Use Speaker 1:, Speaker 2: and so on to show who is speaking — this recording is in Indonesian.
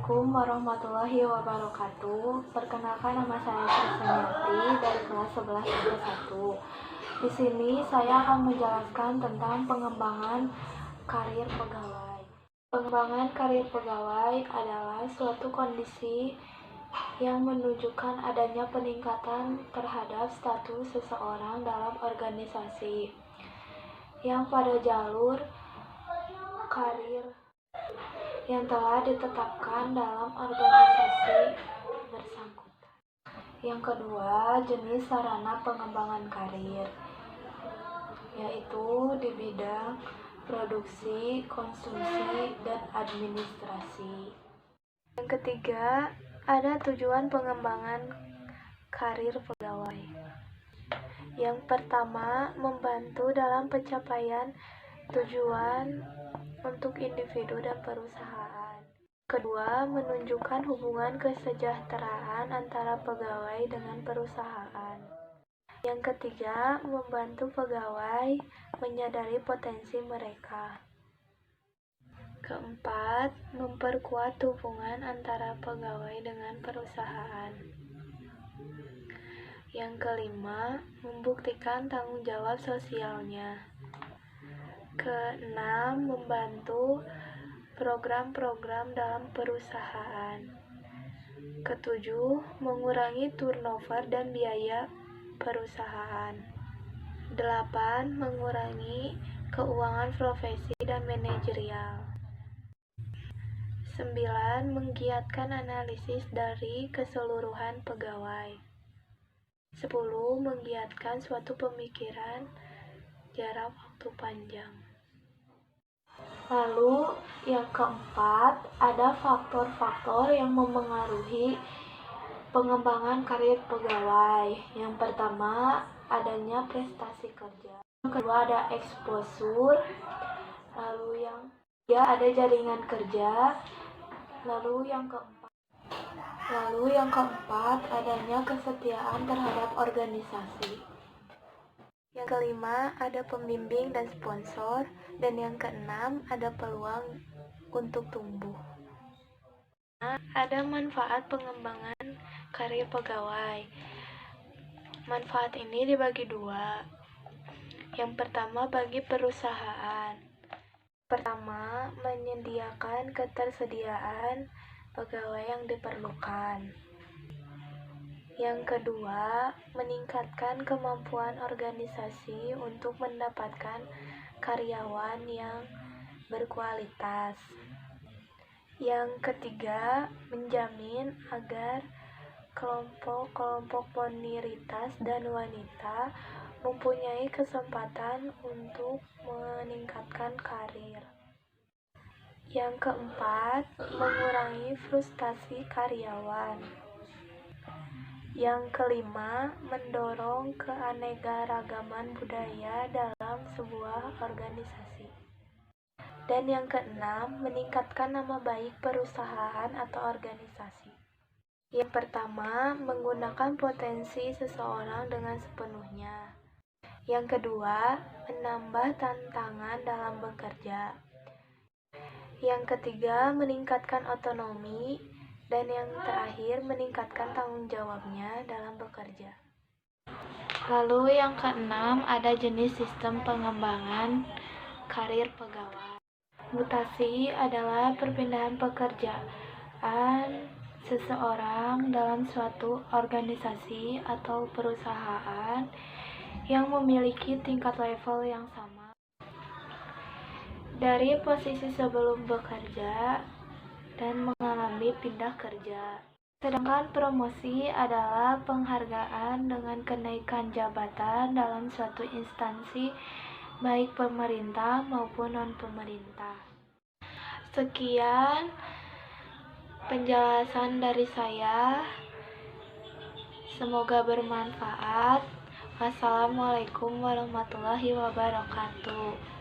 Speaker 1: Assalamualaikum warahmatullahi wabarakatuh. Perkenalkan, nama saya Krisdayanti dari kelas 11 IPA 1. Di sini saya akan menjelaskan tentang pengembangan karir pegawai. Pengembangan karir pegawai adalah suatu kondisi yang menunjukkan adanya peningkatan terhadap status seseorang dalam organisasi yang pada jalur karir yang telah ditetapkan dalam organisasi bersangkutan. Yang kedua, jenis sarana pengembangan karir, yaitu di bidang produksi, konsumsi, dan administrasi. Yang ketiga, ada tujuan pengembangan karir pegawai. Yang pertama, membantu dalam pencapaian tujuan untuk individu dan perusahaan. Kedua, menunjukkan hubungan kesejahteraan antara pegawai dengan perusahaan. Yang ketiga, membantu pegawai menyadari potensi mereka. Keempat, memperkuat hubungan antara pegawai dengan perusahaan. Yang kelima, membuktikan tanggung jawab sosialnya. Keenam, membantu program-program dalam perusahaan. Ketujuh, mengurangi turnover dan biaya perusahaan. 8. Mengurangi keuangan profesi dan manajerial. 9. Menggiatkan analisis dari keseluruhan pegawai. 10. Menggiatkan suatu pemikiran jarak waktu panjang. Lalu yang keempat, ada faktor-faktor yang memengaruhi pengembangan karir pegawai. Yang pertama, adanya prestasi kerja. Yang kedua, ada exposure. Lalu yang ketiga, ada jaringan kerja. Lalu yang keempat, adanya kesetiaan terhadap organisasi. Yang kelima, ada pembimbing dan sponsor. Dan yang keenam, ada peluang untuk tumbuh. Ada manfaat pengembangan karir pegawai. Manfaat ini dibagi dua. Yang pertama, bagi perusahaan. Pertama, menyediakan ketersediaan pegawai yang diperlukan. Yang kedua, meningkatkan kemampuan organisasi untuk mendapatkan karyawan yang berkualitas. Yang ketiga, menjamin agar kelompok-kelompok minoritas dan wanita mempunyai kesempatan untuk meningkatkan karir. Yang keempat, mengurangi frustasi karyawan. Yang kelima, mendorong keanekaragaman budaya dalam sebuah organisasi. Dan yang keenam, meningkatkan nama baik perusahaan atau organisasi. Yang pertama, menggunakan potensi seseorang dengan sepenuhnya. Yang kedua, menambah tantangan dalam bekerja. Yang ketiga, meningkatkan otonomi. Dan yang terakhir, meningkatkan tanggung jawabnya dalam bekerja. Lalu yang keenam, ada jenis sistem pengembangan karir pegawai. Mutasi adalah perpindahan pekerjaan seseorang dalam suatu organisasi atau perusahaan yang memiliki tingkat level yang sama dari posisi sebelum bekerja dan mengalami pindah kerja. Sedangkan promosi adalah penghargaan dengan kenaikan jabatan dalam suatu instansi baik pemerintah maupun non-pemerintah. Sekian penjelasan dari saya. Semoga bermanfaat. Wassalamualaikum warahmatullahi wabarakatuh.